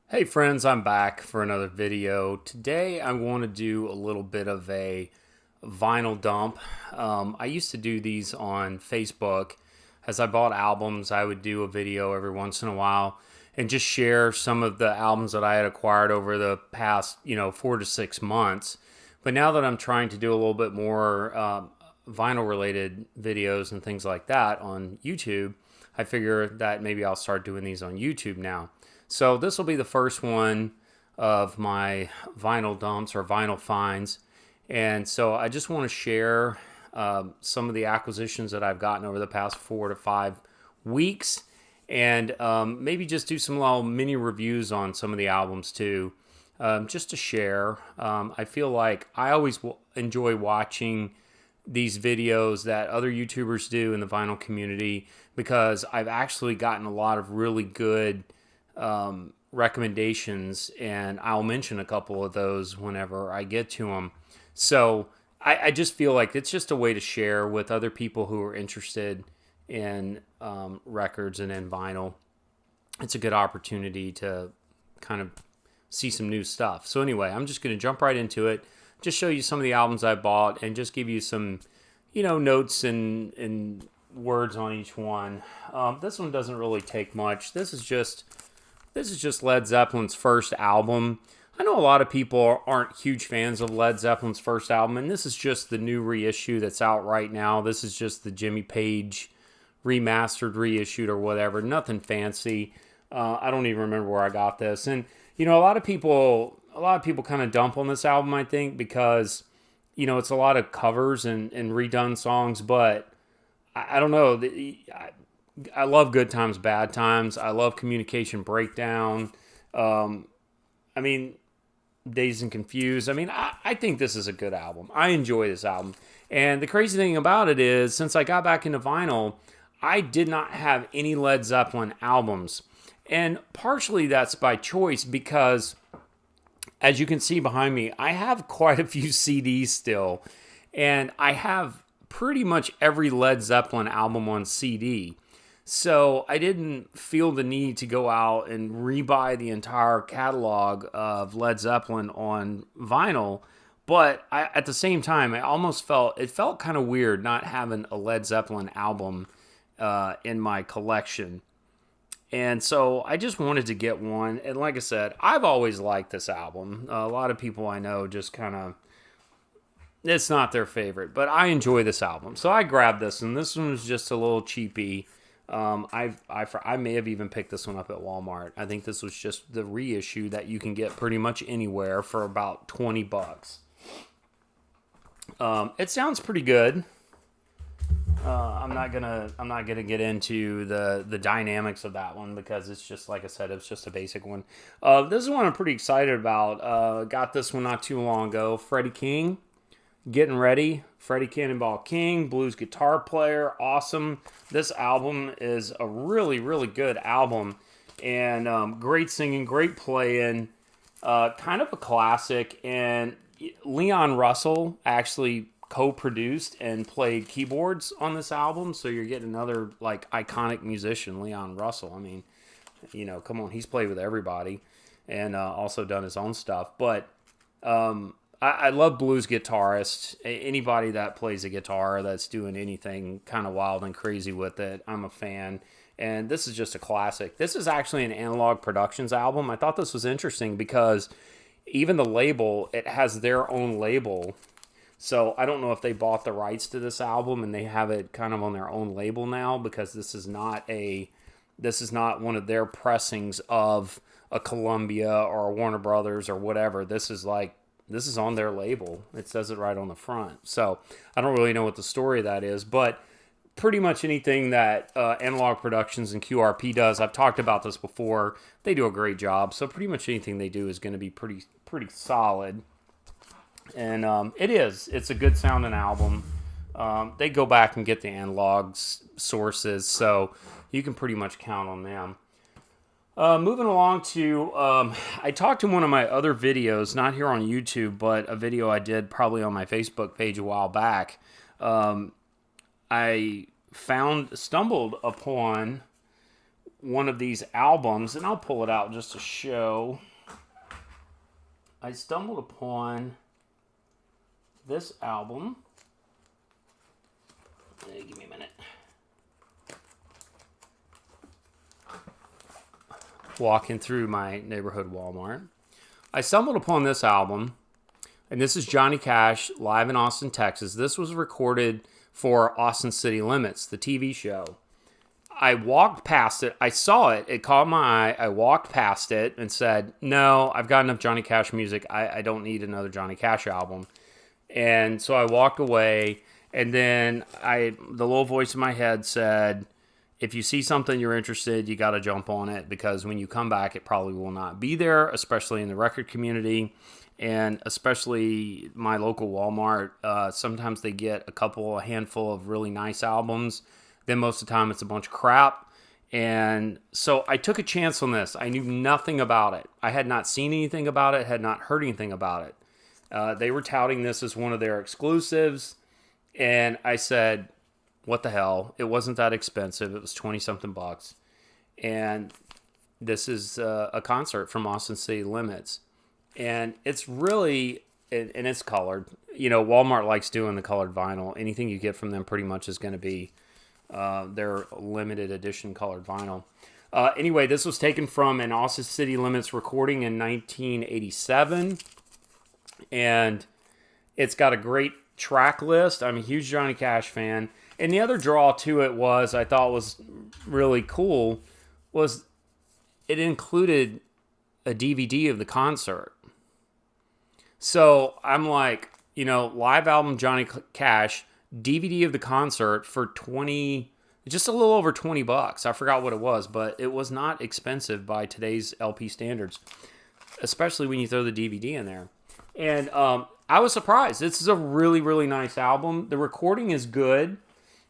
Hey friends, I'm back for another video. Today I want to do a little bit of a vinyl dump. I used to do these on Facebook. As I bought albums, I would do a video every once in a while and just share some of the albums that I had acquired over the past, 4 to 6 months. But now that I'm trying to do a little bit more vinyl related videos and things like that on YouTube, I figure that maybe I'll start doing these on YouTube now. So this will be the first one of my vinyl dumps or vinyl finds. And so I just want to share some of the acquisitions that I've gotten over the past 4 to 5 weeks, and maybe just do some little mini reviews on some of the albums too, just to share. I feel like I always enjoy watching these videos that other YouTubers do in the vinyl community because I've actually gotten a lot of really good recommendations, and I'll mention a couple of those whenever I get to them. So I just feel like it's just a way to share with other people who are interested in records and in vinyl. It's a good opportunity to kind of see some new stuff. So anyway, I'm just going to jump right into it. Just show you some of the albums I bought and just give you some, notes and words on each one. This one doesn't really take much. This is just Led Zeppelin's first album. I know a lot of people aren't huge fans of Led Zeppelin's first album, and this is just the new reissue that's out right now. This is just the Jimmy Page remastered, reissued, or whatever. Nothing fancy. I don't even remember where I got this. And a lot of people kind of dump on this album, I think, because it's a lot of covers and redone songs. But I don't know. I love Good Times, Bad Times. I love Communication Breakdown. I mean, Dazed and Confused. I think this is a good album. I enjoy this album. And the crazy thing about it is, since I got back into vinyl, I did not have any Led Zeppelin albums. And partially that's by choice because, as you can see behind me, I have quite a few CDs still. And I have pretty much every Led Zeppelin album on CD. So I didn't feel the need to go out and rebuy the entire catalog of Led Zeppelin on vinyl. But at the same time, it felt kind of weird not having a Led Zeppelin album in my collection. And so I just wanted to get one. And like I said, I've always liked this album. A lot of people I know just kind of, it's not their favorite, but I enjoy this album. So I grabbed this, and this one was just a little cheapy. I may have even picked this one up at Walmart. I think this was just the reissue that you can get pretty much anywhere for about $20. It sounds pretty good. I'm not gonna get into the dynamics of that one because it's just, like I said, it's just a basic one. This is one I'm pretty excited about. Got this one not too long ago. Freddie King, Getting Ready. Freddie Cannonball King, blues guitar player, awesome. This album is a really, really good album, and great singing, great playing, kind of a classic. And Leon Russell actually co-produced and played keyboards on this album, so you're getting another like iconic musician, Leon Russell. Come on, he's played with everybody, and also done his own stuff, but. I love blues guitarists. Anybody that plays a guitar that's doing anything kind of wild and crazy with it, I'm a fan. And this is just a classic. This is actually an Analog Productions album. I thought this was interesting because even the label, it has their own label. So I don't know if they bought the rights to this album and they have it kind of on their own label now, because this is not one of their pressings of a Columbia or a Warner Brothers or whatever. This is on their label. It says it right on the front. So I don't really know what the story of that is, but pretty much anything that Analog Productions and QRP does, I've talked about this before, they do a great job. So pretty much anything they do is going to be pretty solid. And it's a good sounding album. They go back and get the analog sources, so you can pretty much count on them. Moving along to, I talked in one of my other videos, not here on YouTube, but a video I did probably on my Facebook page a while back. I stumbled upon one of these albums, and I'll pull it out just to show. I stumbled upon this album. Hey, give me a minute. Walking through my neighborhood Walmart. I stumbled upon this album, and this is Johnny Cash live in Austin, Texas. This was recorded for Austin City Limits, the TV show. I walked past it. I saw it. It caught my eye. I walked past it and said, no, I've got enough Johnny Cash music. I don't need another Johnny Cash album. And so I walked away, and then the little voice in my head said, if you see something you're interested, you got to jump on it, because when you come back, it probably will not be there, especially in the record community. And especially my local Walmart, sometimes they get a handful of really nice albums. Then most of the time it's a bunch of crap. And so I took a chance on this. I knew nothing about it. I had not seen anything about it, had not heard anything about it. They were touting this as one of their exclusives. And I said, what the hell? It wasn't that expensive. It was 20-something bucks. And this is a concert from Austin City Limits. And it's really, and it's colored. You know, Walmart likes doing the colored vinyl. Anything you get from them pretty much is going to be their limited edition colored vinyl. Anyway, this was taken from an Austin City Limits recording in 1987. And it's got a great track list. I'm a huge Johnny Cash fan. And the other draw to it I thought was really cool, was it included a DVD of the concert. So I'm like, live album Johnny Cash, DVD of the concert for just a little over $20. I forgot what it was, but it was not expensive by today's LP standards, especially when you throw the DVD in there. And I was surprised. This is a really, really nice album. The recording is good.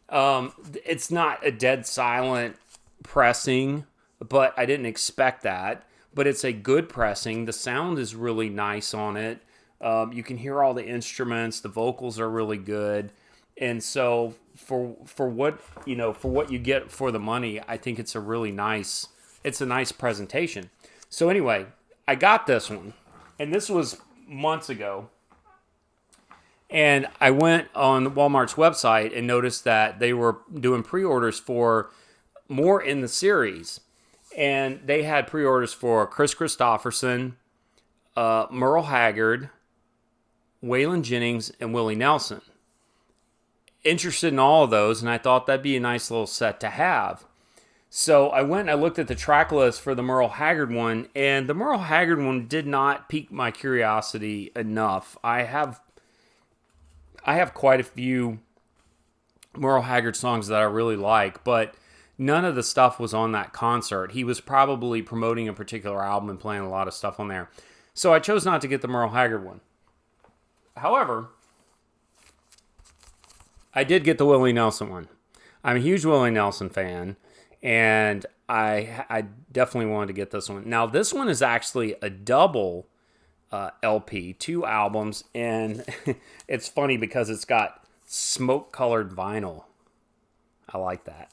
It's not a dead silent pressing, but I didn't expect that. But it's a good pressing. The sound is really nice on it. You can hear all the instruments. The vocals are really good. And so for what you get for the money, I think it's a nice presentation. So anyway, I got this one, and this was months ago. And I went on Walmart's website and noticed that they were doing pre-orders for more in the series. And they had pre-orders for Chris Christopherson, Merle Haggard, Waylon Jennings, and Willie Nelson. Interested in all of those, and I thought that'd be a nice little set to have. So I went and I looked at the track list for the Merle Haggard one, and the Merle Haggard one did not pique my curiosity enough. I have quite a few Merle Haggard songs that I really like, but none of the stuff was on that concert. He was probably promoting a particular album and playing a lot of stuff on there. So I chose not to get the Merle Haggard one. However, I did get the Willie Nelson one. I'm a huge Willie Nelson fan, and I definitely wanted to get this one. Now, this one is actually a double LP, 2 albums, and it's funny because it's got smoke-colored vinyl. I like that.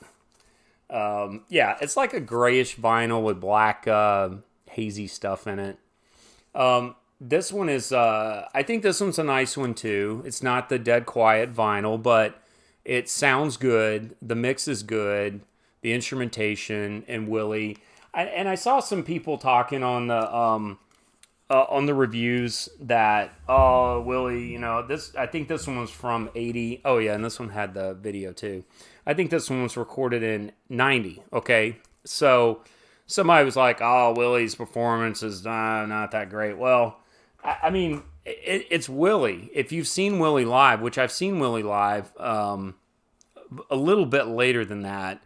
Yeah, it's like a grayish vinyl with black hazy stuff in it. This one is, I think this one's a nice one too. It's not the dead quiet vinyl, but it sounds good. The mix is good. The instrumentation and Willie. And I saw some people talking on the reviews that, Willie, I think this one was from 80. Oh yeah, and this one had the video too. I think this one was recorded in 90. Okay, so somebody was like, oh, Willie's performance is not that great. Well, I mean, it's Willie. If you've seen Willie live, which I've seen Willie live a little bit later than that,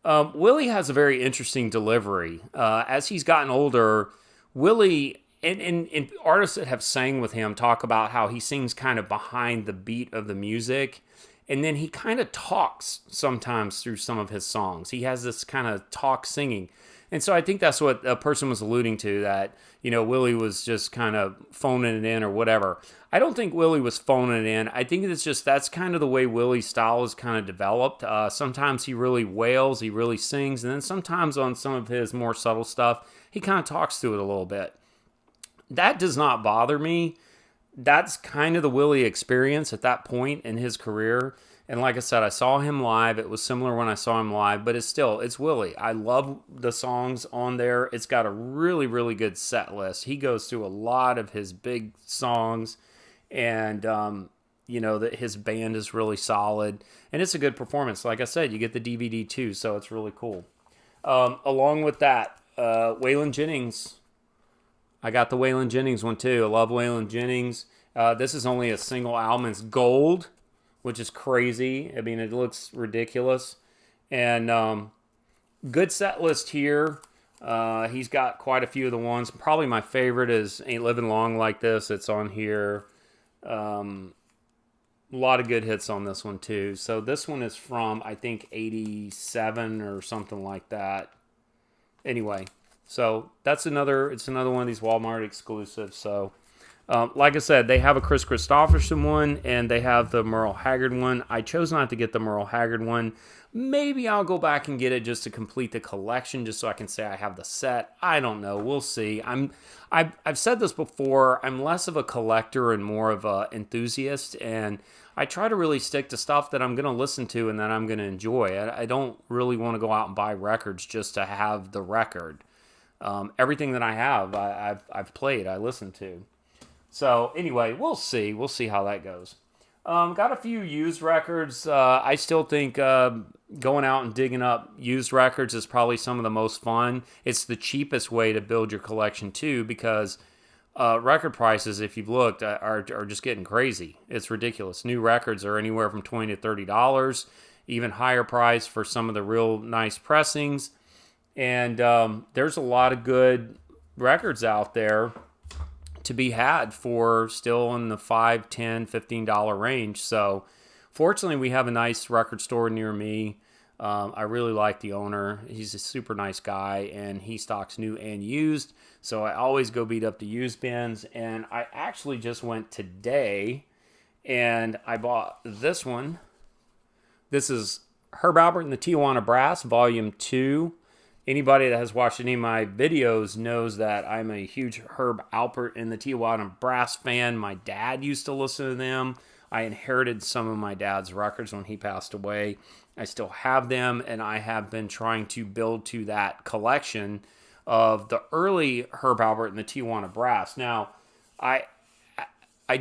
Willie has a very interesting delivery. As he's gotten older, Willie, and artists that have sang with him talk about how he sings kind of behind the beat of the music, and then he kind of talks sometimes through some of his songs. He has this kind of talk singing. And so I think that's what a person was alluding to, that, Willie was just kind of phoning it in or whatever. I don't think Willie was phoning it in. I think it's just that's kind of the way Willie's style is kind of developed. Sometimes he really wails, he really sings, and then sometimes on some of his more subtle stuff, he kind of talks through it a little bit. That does not bother me. That's kind of the Willie experience at that point in his career. And like I said, I saw him live. It was similar when I saw him live, but it's Willie. I love the songs on there. It's got a really, really good set list. He goes through a lot of his big songs, and that his band is really solid, and it's a good performance. Like I said, you get the DVD too, so it's really cool. Along with that, Waylon Jennings. I got the Waylon Jennings one too. I love Waylon Jennings. This is only a single album. It's gold, which is crazy. I mean, it looks ridiculous. And good set list here. He's got quite a few of the ones. Probably my favorite is Ain't Living Long Like This. It's on here. A lot of good hits on this one too. So this one is from, I think, 87 or something like that. Anyway, so it's another one of these Walmart exclusives. So like I said, they have a Chris Christopherson one, and they have the Merle Haggard one. I chose not to get the Merle Haggard one. Maybe I'll go back and get it just to complete the collection, just so I can say I have the set. I don't know. We'll see. I've said this before. I'm less of a collector and more of an enthusiast, and I try to really stick to stuff that I'm going to listen to and that I'm going to enjoy. I don't really want to go out and buy records just to have the record. Everything that I have, I've played, I listened to. So anyway, we'll see. We'll see how that goes. Got a few used records. I still think going out and digging up used records is probably some of the most fun. It's the cheapest way to build your collection too, because record prices, if you've looked, are just getting crazy. It's ridiculous. New records are anywhere from $20 to $30, even higher price for some of the real nice pressings. And there's a lot of good records out there to be had for still in the $5, $10, $15 range. So fortunately, we have a nice record store near me. I really like the owner. He's a super nice guy, and he stocks new and used. So I always go beat up the used bins. And I actually just went today, and I bought this one. This is Herb Alpert and the Tijuana Brass, Volume 2. Anybody that has watched any of my videos knows that I'm a huge Herb Alpert and the Tijuana Brass fan. My dad used to listen to them. I inherited some of my dad's records when he passed away. I still have them, and I have been trying to build to that collection of the early Herb Alpert and the Tijuana Brass. Now, I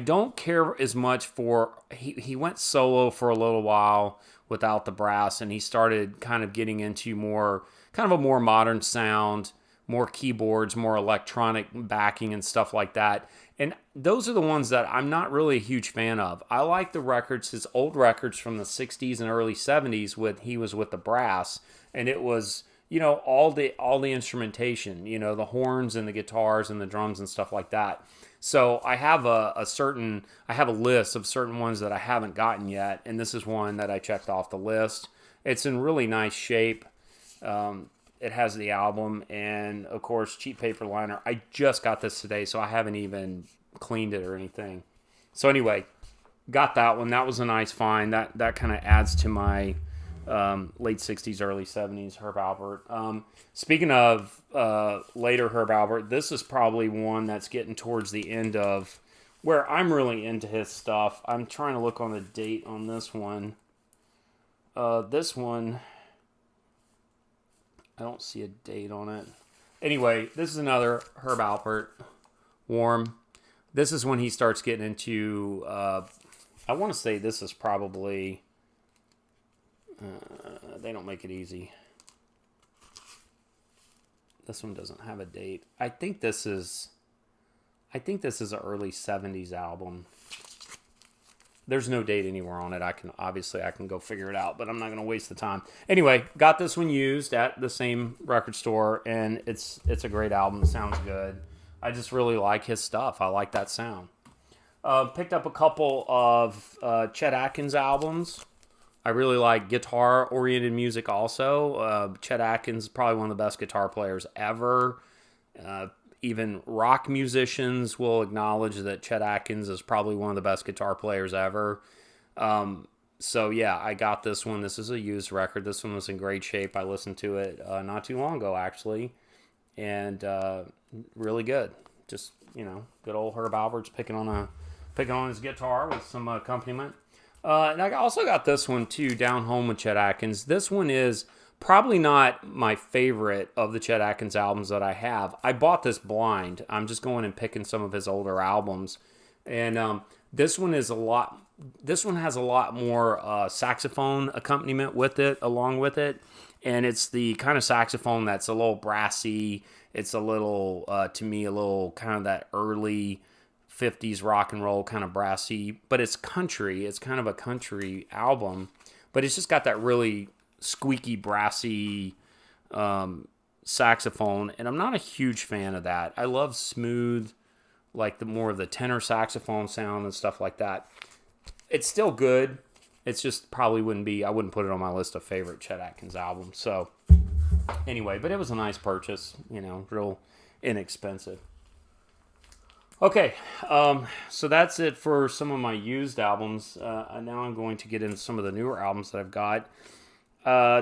don't care as much for... He went solo for a little while without the brass, and he started kind of getting into kind of a more modern sound, more keyboards, more electronic backing and stuff like that. And those are the ones that I'm not really a huge fan of. I like the records, his old records from the 60s and early 70s he was with the brass, and it was, all the instrumentation, the horns and the guitars and the drums and stuff like that. So I have a list of certain ones that I haven't gotten yet, and this is one that I checked off the list. It's in really nice shape. It has the album and, of course, cheap paper liner. I just got this today, so I haven't even cleaned it or anything. So anyway, got that one. That was a nice find. That kind of adds to my late 60s, early 70s Herb Alpert. Speaking of later Herb Alpert, this is probably one that's getting towards the end of where I'm really into his stuff. I'm trying to look on the date on this one. This one... I don't see a date on it. Anyway, this is another Herb Alpert, Warm. This is when he starts getting into, I want to say this is probably, they don't make it easy. This one doesn't have a date. I think this is an early 70s album. There's no date anywhere on it. I can go figure it out, but I'm not going to waste the time. Anyway, got this one used at the same record store, and it's a great album. It sounds good. I just really like his stuff. I like that sound. Picked up a couple of Chet Atkins albums. I really like guitar-oriented music also. Chet Atkins is probably one of the best guitar players ever. Uh, Even rock musicians will acknowledge that Chet Atkins is probably one of the best guitar players ever. So yeah, I got this one. This is a used record. This one was in great shape. I listened to it not too long ago, actually, and really good. Just good old Herb Alberts picking on his guitar with some accompaniment. And I also got this one too, Down Home with Chet Atkins. This one is probably not my favorite of the Chet Atkins albums that I have. I bought this blind. I'm just going and picking some of his older albums, and this one is a lot. This one has a lot more saxophone accompaniment with it, along with it, and it's the kind of saxophone that's a little brassy. It's a little, to me, a little kind of that early 50s rock and roll kind of brassy, but it's country. It's kind of a country album, but it's just got that really squeaky, brassy saxophone, and I'm not a huge fan of that. I love smooth, like the more of the tenor saxophone sound and stuff like that. It's still good. It's just probably I wouldn't put it on my list of favorite Chet Atkins albums. So anyway, but it was a nice purchase, real inexpensive. Okay, so that's it for some of my used albums. Now I'm going to get into some of the newer albums that I've got.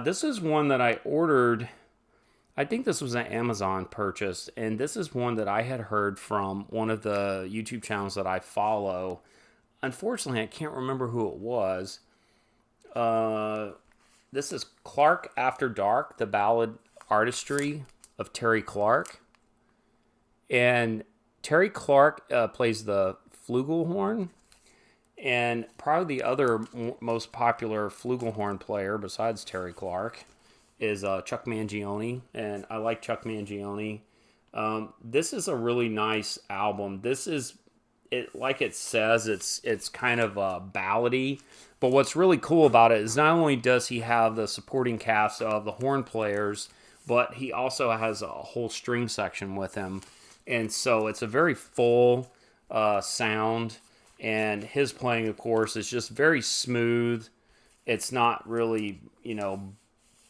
This is one that I ordered. I think this was an Amazon purchase, and this is one that I had heard from one of the YouTube channels that I follow. Unfortunately, I can't remember who it was. This is Clark After Dark, the ballad artistry of Terry Clark. And Terry Clark plays the flugelhorn, and probably the other most popular flugelhorn player besides Terry Clark is Chuck Mangione, and I like Chuck Mangione. This is a really nice album. This is it, like it says, it's kind of ballady, but what's really cool about it is not only does he have the supporting cast of the horn players, but he also has a whole string section with him. And so it's a very full sound, and his playing, of course, is just very smooth. It's not really,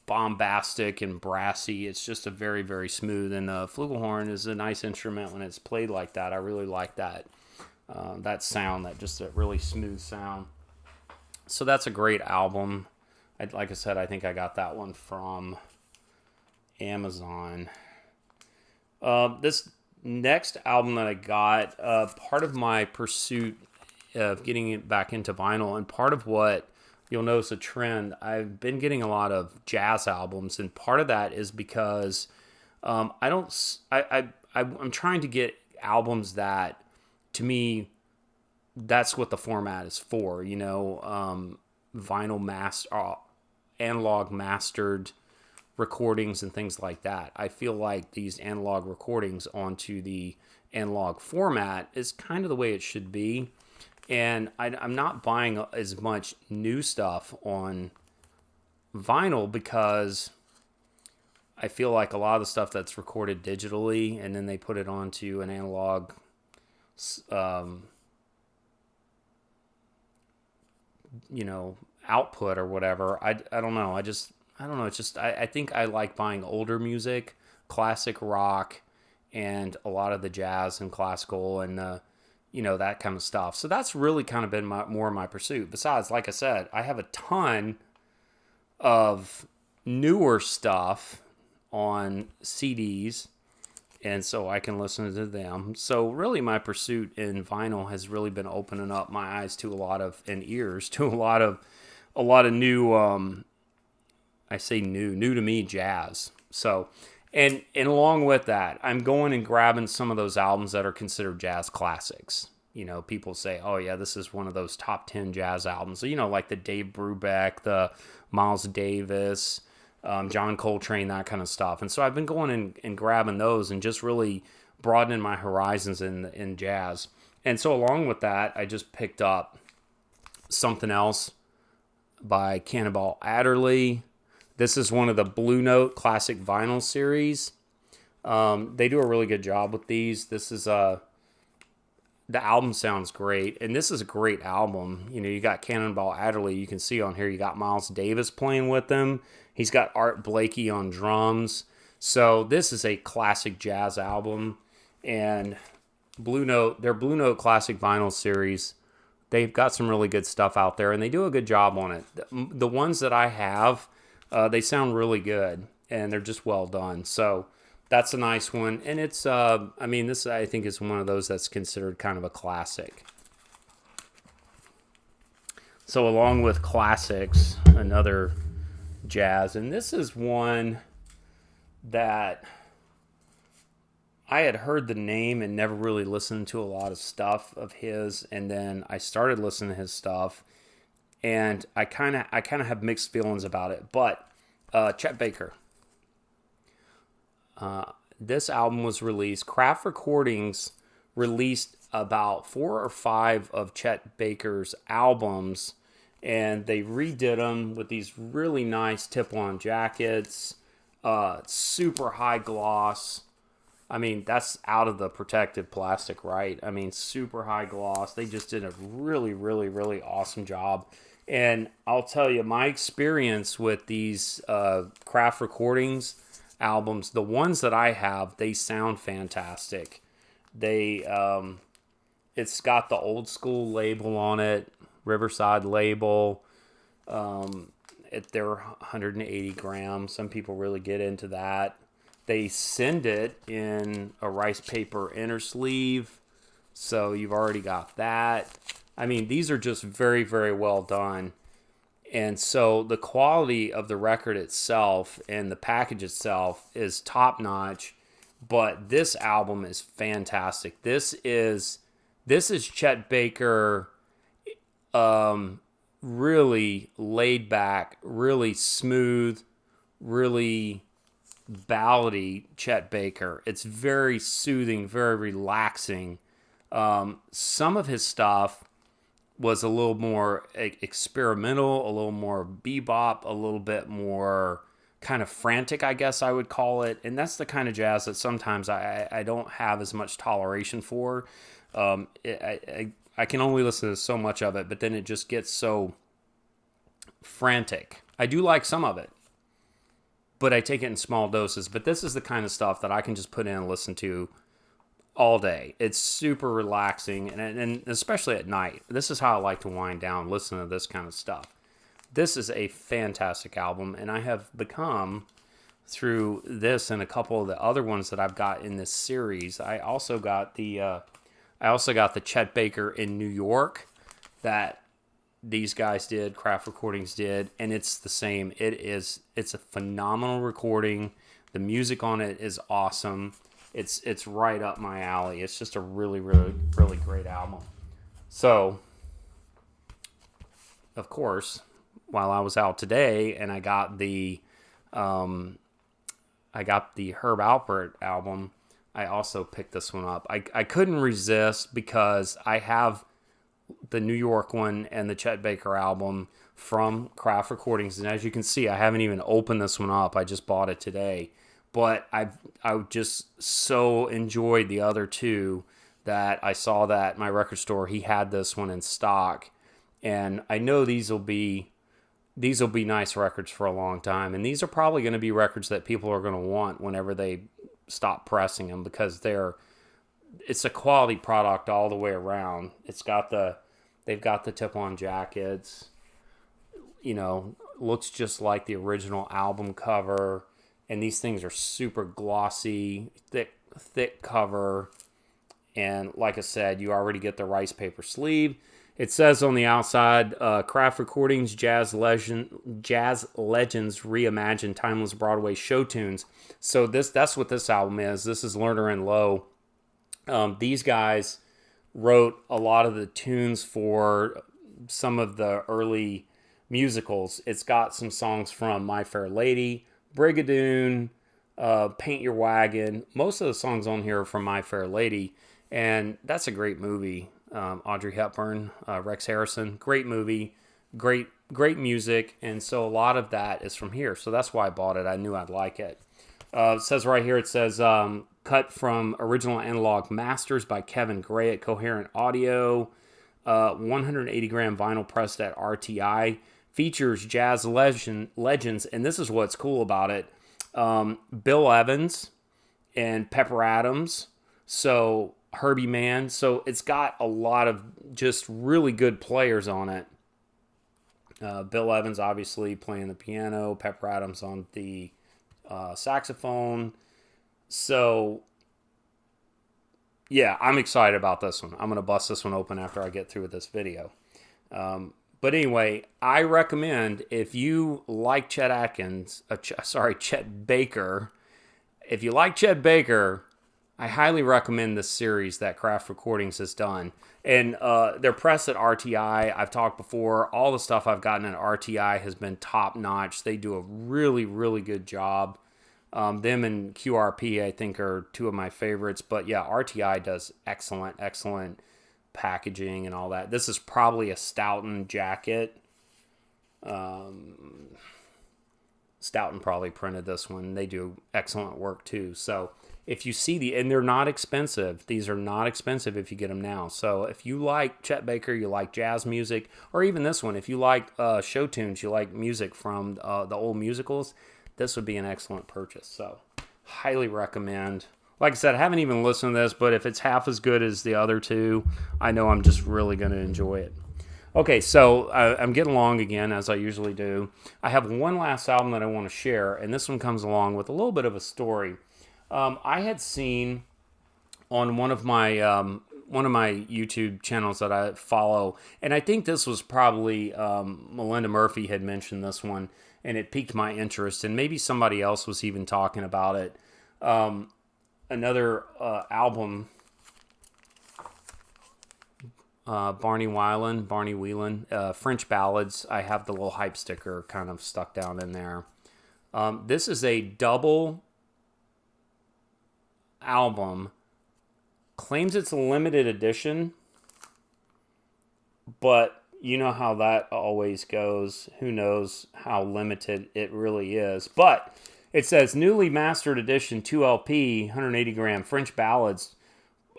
bombastic and brassy. It's just a very, very smooth. And the flugelhorn is a nice instrument when it's played like that. I really like that sound, just a really smooth sound. So that's a great album. Like I said, I think I got that one from Amazon. This next album that I got, part of my pursuit of getting it back into vinyl, and part of what you'll notice a trend, I've been getting a lot of jazz albums, and part of that is because I'm trying to get albums that, to me, that's what the format is for, vinyl analog mastered recordings and things like that. I feel like these analog recordings onto the analog format is kind of the way it should be. And I'm not buying as much new stuff on vinyl because I feel like a lot of the stuff that's recorded digitally and then they put it onto an analog output or whatever. I don't know. I don't know. It's just, I think I like buying older music, classic rock, and a lot of the jazz and classical and, that kind of stuff. So that's really kind of been more my pursuit. Besides, like I said, I have a ton of newer stuff on CDs, and so I can listen to them. So really my pursuit in vinyl has really been opening up my eyes to and ears to a lot of new, I say new to me jazz. So, and along with that, I'm going and grabbing some of those albums that are considered jazz classics. People say, oh yeah, this is one of those top 10 jazz albums. So, like the Dave Brubeck, the Miles Davis, John Coltrane, that kind of stuff. And so I've been going and grabbing those and just really broadening my horizons in jazz. And so along with that, I just picked up Something Else by Cannonball Adderley. This is one of the Blue Note classic vinyl series. They do a really good job with these. This is the album sounds great, and this is a great album. You know, you got Cannonball Adderley. You can see on here you got Miles Davis playing with them. He's got Art Blakey on drums. So this is a classic jazz album, and Blue Note, their Blue Note Classic Vinyl series, they've got some really good stuff out there, and they do a good job on it. The ones that I have, they sound really good, and they're just well done. So that's a nice one, and it's, I mean, this I think is one of those that's considered kind of a classic. So along with classics, another jazz, and this is one that I had heard the name and never really listened to a lot of stuff of his, and then I started listening to his stuff, and I kind of have mixed feelings about it. But Chet Baker, this album was released. Craft Recordings released about 4 or 5 of Chet Baker's albums, and they redid them with these really nice tip-on jackets, super high gloss. I mean, that's out of the protective plastic, right? I mean, super high gloss. They just did a really, really, really awesome job. And I'll tell you, my experience with these Craft Recordings albums, the ones that I have, they sound fantastic. They, it's got the old school label on it, Riverside label. They're 180 grams. Some people really get into that. They send it in a rice paper inner sleeve, so you've already got that. I mean, these are just very, very well done. And so the quality of the record itself and the package itself is top notch, but this album is fantastic. This is Chet Baker, really laid back, really smooth, really ballady Chet Baker. It's very soothing, very relaxing. Some of his stuff was a little more experimental, a little more bebop, a little bit more kind of frantic, I guess I would call it. And that's the kind of jazz that sometimes I don't have as much toleration for. I can only listen to so much of it, but then it just gets so frantic. I do like some of it, but I take it in small doses. But this is the kind of stuff that I can just put in and listen to all day. It's super relaxing, and especially at night. This is how I like to wind down, listen to this kind of stuff. This is a fantastic album, and I have become, through this and a couple of the other ones that I've got in this series, I also got the Chet Baker in New York that these guys did, Craft Recordings did, and it's the same. It's a phenomenal recording. The music on it is awesome. It's right up my alley. It's just a really, really, really great album. So, of course, while I was out today and I got the Herb Alpert album, I also picked this one up. I couldn't resist because I have the New York one and the Chet Baker album from Craft Recordings, and as you can see, I haven't even opened this one up. I just bought it today, but I just so enjoyed the other two that I saw that my record store, he had this one in stock, and I know these will be nice records for a long time, and these are probably going to be records that people are going to want whenever they stop pressing them, because it's a quality product all the way around. They've got the tip-on jackets, looks just like the original album cover, and these things are super glossy, thick cover, and like I said, you already get the rice paper sleeve. It says on the outside, Craft Recordings, Jazz Legends Reimagined Timeless Broadway Show Tunes. So that's what this album is. This is Lerner and Lowe. These guys wrote a lot of the tunes for some of the early musicals. It's got some songs from My Fair Lady, Brigadoon, Paint Your Wagon. Most of the songs on here are from My Fair Lady, and that's a great movie. Audrey Hepburn, Rex Harrison, great movie, great music, and so a lot of that is from here. So that's why I bought it. I knew I'd like it. It says right here, cut from original analog masters by Kevin Gray at Coherent Audio. 180 gram vinyl pressed at RTI. Features jazz legends, and this is what's cool about it. Bill Evans and Pepper Adams. So Herbie Mann. So it's got a lot of just really good players on it. Bill Evans obviously playing the piano, Pepper Adams on the saxophone. So yeah, I'm excited about this one. I'm going to bust this one open after I get through with this video. But anyway, I recommend, if you like Chet Baker, if you like Chet Baker, I highly recommend this series that Craft Recordings has done. And they're pressed at RTI. I've talked before. All the stuff I've gotten at RTI has been top notch. They do a really, really good job. Them and QRP, I think, are two of my favorites. But yeah, RTI does excellent packaging and all that. This is probably a Stoughton jacket. Stoughton probably printed this one. They do excellent work too. So if you see and they're not expensive. These are not expensive if you get them now. So if you like Chet Baker, you like jazz music, or even this one, if you like show tunes, you like music from the old musicals, this would be an excellent purchase. So highly recommend. Like I said, I haven't even listened to this, but if it's half as good as the other two, I know I'm just really going to enjoy it. Okay, so I'm getting along again, as I usually do. I have one last album that I want to share, and this one comes along with a little bit of a story. I had seen on one of my YouTube channels that I follow, and I think this was probably Melinda Murphy had mentioned this one, and it piqued my interest, and maybe somebody else was even talking about it. Another album, Barney Whelan, French Ballads. I have the little hype sticker kind of stuck down in there. This is a double album. Claims it's a limited edition, but you know how that always goes. Who knows how limited it really is. But it says newly mastered edition 2LP, 180 gram French Ballads.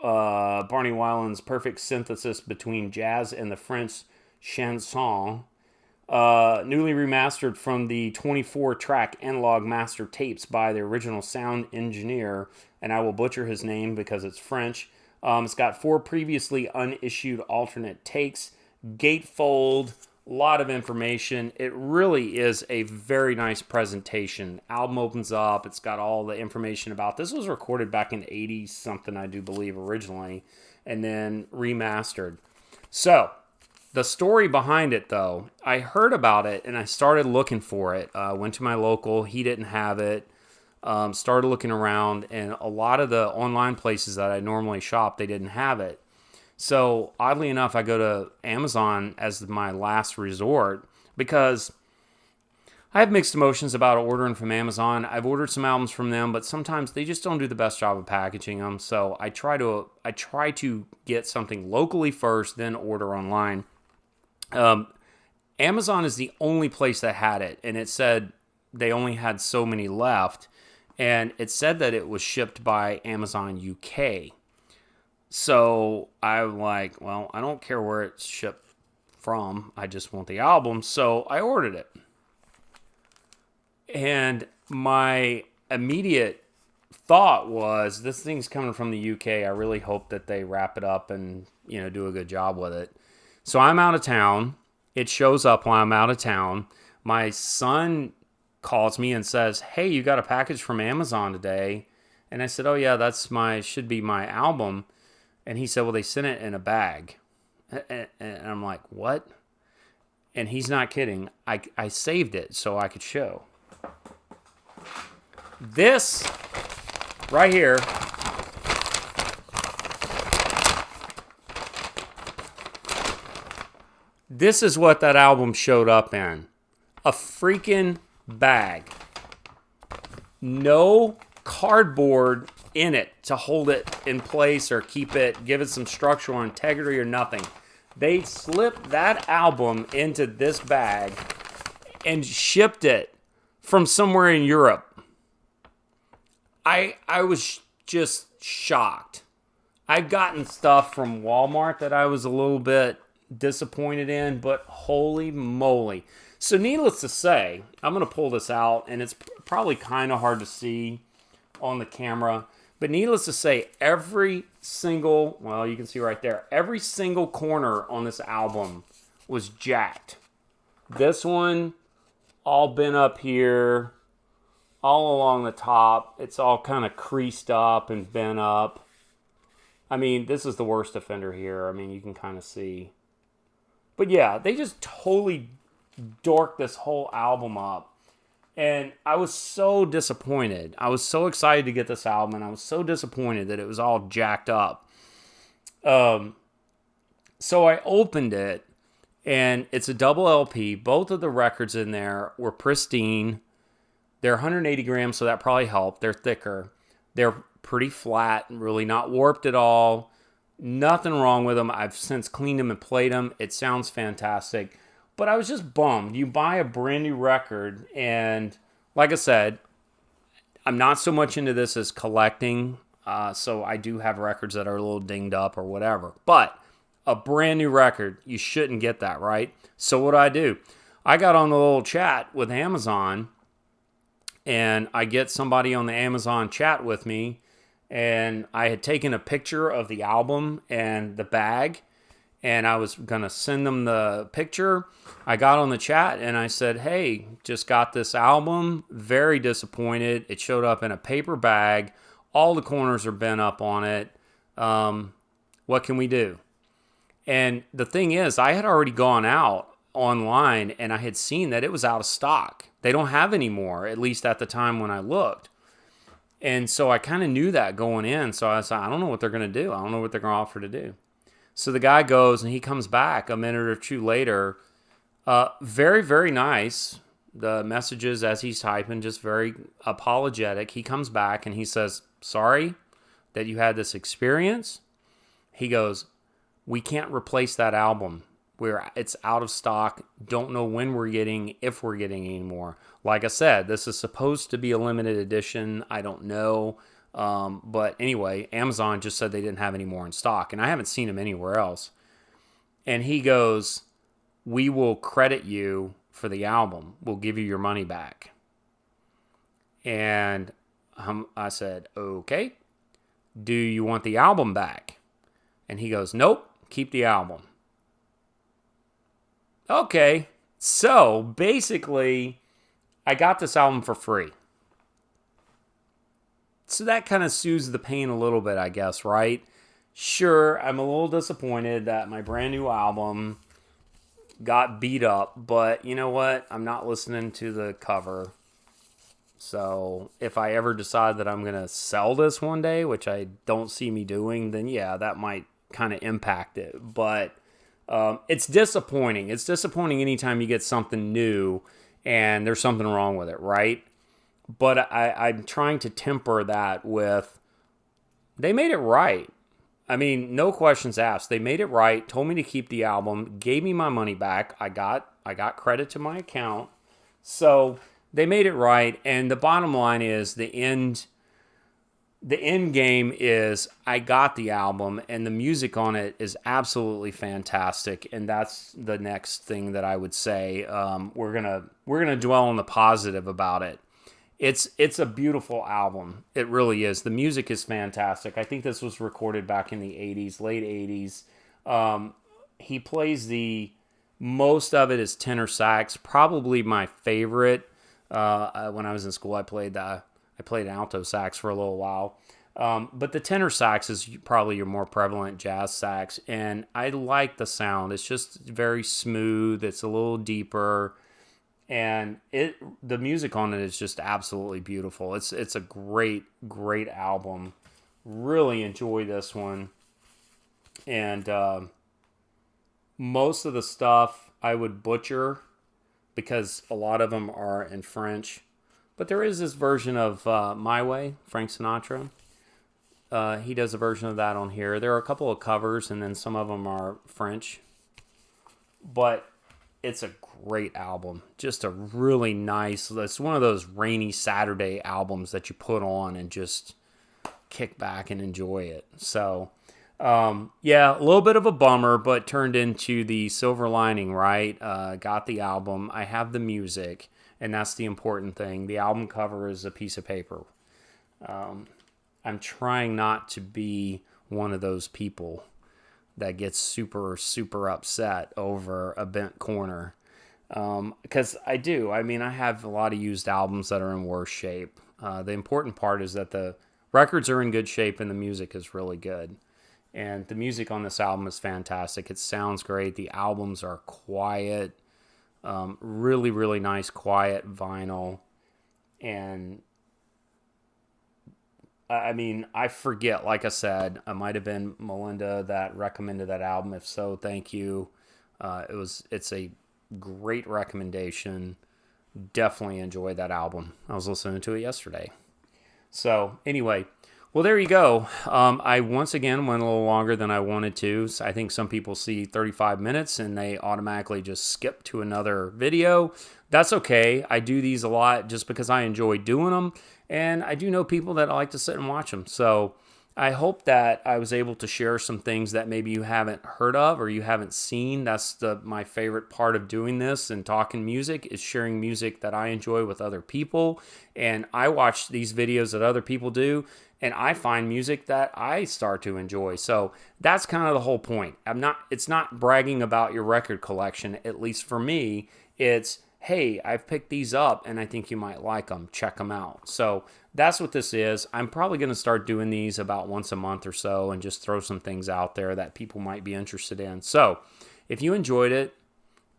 Barney Whelan's perfect synthesis between jazz and the French chanson. Newly remastered from the 24-track analog master tapes by the original sound engineer, and I will butcher his name because it's French. It's got 4 previously unissued alternate takes, gatefold, a lot of information. It really is a very nice presentation. Album opens up. It's got all the information about. This was recorded back in 80 something, I do believe, originally, and then remastered. So the story behind it, though, I heard about it and I started looking for it. Went to my local. He didn't have it. Started looking around, and a lot of the online places that I normally shop, they didn't have it. So oddly enough, I go to Amazon as my last resort because I have mixed emotions about ordering from Amazon. I've ordered some albums from them, but sometimes they just don't do the best job of packaging them. So I try to get something locally first, then order online. Amazon is the only place that had it, and it said they only had so many left, and it said that it was shipped by Amazon UK. So I'm like, well, I don't care where it's shipped from. I just want the album. So I ordered it. And my immediate thought was, this thing's coming from the UK. I really hope that they wrap it up and, do a good job with it. So I'm out of town. It shows up while I'm out of town. My son calls me and says, hey, you got a package from Amazon today. And I said, oh yeah, should be my album. And he said, well, they sent it in a bag. And I'm like, what? And he's not kidding. I saved it so I could show. This right here this is what that album showed up in. A freaking bag. No cardboard in it to hold it in place or keep it, give it some structural integrity or nothing. They slipped that album into this bag and shipped it from somewhere in Europe. I was just shocked. I've gotten stuff from Walmart that I was a little bit disappointed in, but holy moly. So needless to say, I'm going to pull this out, and it's probably kind of hard to see on the camera, but needless to say, every single, well, you can see right there, every single corner on this album was jacked. This one, all bent up here, all along the top. It's all kind of creased up and bent up. I mean, this is the worst offender here. I mean, you can kind of see. But yeah, they just totally dorked this whole album up. And I was so disappointed. I was so excited to get this album, and I was so disappointed that it was all jacked up. So I opened it, and it's a double LP. Both of the records in there were pristine. They're 180 grams, so that probably helped. They're thicker. They're pretty flat, really not warped at all. Nothing wrong with them. I've since cleaned them and played them. It sounds fantastic. But I was just bummed. You buy a brand new record, and like I said, I'm not so much into this as collecting, so I do have records that are a little dinged up or whatever. But a brand new record, you shouldn't get that, right? So what do? I got on the little chat with Amazon, and I get somebody on the Amazon chat with me, and I had taken a picture of the album and the bag, and I was going to send them the picture. I got on the chat and I said, hey, just got this album. Very disappointed. It showed up in a paper bag. All the corners are bent up on it. What can we do? And the thing is, I had already gone out online and I had seen that it was out of stock. They don't have any more, at least at the time when I looked. And so I kind of knew that going in. So I said, I don't know what they're going to do. I don't know what they're going to offer to do. So the guy goes and he comes back a minute or two later. Very, very nice. The messages as he's typing, just very apologetic. He comes back and he says, sorry that you had this experience. He goes, we can't replace that album. It's out of stock. Don't know when if we're getting any more. Like I said, this is supposed to be a limited edition. I don't know. But anyway, Amazon just said they didn't have any more in stock, and I haven't seen them anywhere else. And he goes, we will credit you for the album. We'll give you your money back. And I said, okay. Do you want the album back? And he goes, nope, keep the album. Okay. So basically, I got this album for free. So that kind of soothes the pain a little bit, I guess, right? Sure, I'm a little disappointed that my brand new album got beat up, but you know what? I'm not listening to the cover. So if I ever decide that I'm going to sell this one day, which I don't see me doing, then yeah, that might kind of impact it. But it's disappointing. It's disappointing anytime you get something new and there's something wrong with it, right? But I'm trying to temper that with, they made it right. I mean, no questions asked. They made it right, told me to keep the album, gave me my money back. I got credit to my account. So they made it right. And the bottom line is the end game is I got the album and the music on it is absolutely fantastic. And that's the next thing that I would say. We're gonna dwell on the positive about it. It's a beautiful album. It really is. The music is fantastic. I think this was recorded back in the 80s, late 80s. He plays most of it is tenor sax. Probably my favorite. When I was in school, I played alto sax for a little while. But the tenor sax is probably your more prevalent jazz sax. And I like the sound. It's just very smooth. It's a little deeper. And the music on it is just absolutely beautiful. It's a great, great album. Really enjoy this one. And most of the stuff I would butcher because a lot of them are in French. But there is this version of My Way, Frank Sinatra. He does a version of that on here. There are a couple of covers, and then some of them are French. But it's a great album. Just a really nice, it's one of those rainy Saturday albums that you put on and just kick back and enjoy it. So, yeah, a little bit of a bummer, but turned into the silver lining, right? Got the album. I have the music, and that's the important thing. The album cover is a piece of paper. I'm trying not to be one of those people that gets super, super upset over a bent corner. Because I do. I mean, I have a lot of used albums that are in worse shape. The important part is that the records are in good shape and the music is really good. And the music on this album is fantastic. It sounds great. The albums are quiet, really, really nice, quiet vinyl. And I mean, I forget, like I said, it might have been Melinda that recommended that album. If so, thank you. It's a great recommendation. Definitely enjoyed that album. I was listening to it yesterday. So anyway, well, there you go. I once again went a little longer than I wanted to. So I think some people see 35 minutes and they automatically just skip to another video. That's okay. I do these a lot just because I enjoy doing them. And I do know people that like to sit and watch them. So I hope that I was able to share some things that maybe you haven't heard of or you haven't seen. That's my favorite part of doing this and talking music is sharing music that I enjoy with other people. And I watch these videos that other people do, and I find music that I start to enjoy. So that's kind of the whole point. It's not bragging about your record collection, at least for me. It's, hey, I've picked these up and I think you might like them. Check them out. So that's what this is. I'm probably going to start doing these about once a month or so and just throw some things out there that people might be interested in. So if you enjoyed it,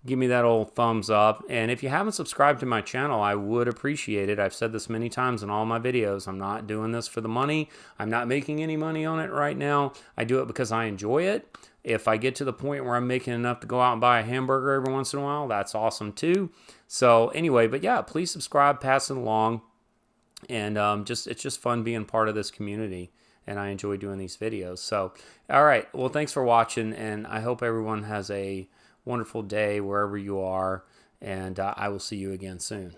give me that old thumbs up. And if you haven't subscribed to my channel, I would appreciate it. I've said this many times in all my videos. I'm not doing this for the money. I'm not making any money on it right now. I do it because I enjoy it. If I get to the point where I'm making enough to go out and buy a hamburger every once in a while, that's awesome too. So anyway, but yeah, please subscribe, pass it along. And it's just fun being part of this community. And I enjoy doing these videos. So, all right. Well, thanks for watching. And I hope everyone has a wonderful day wherever you are. And I will see you again soon.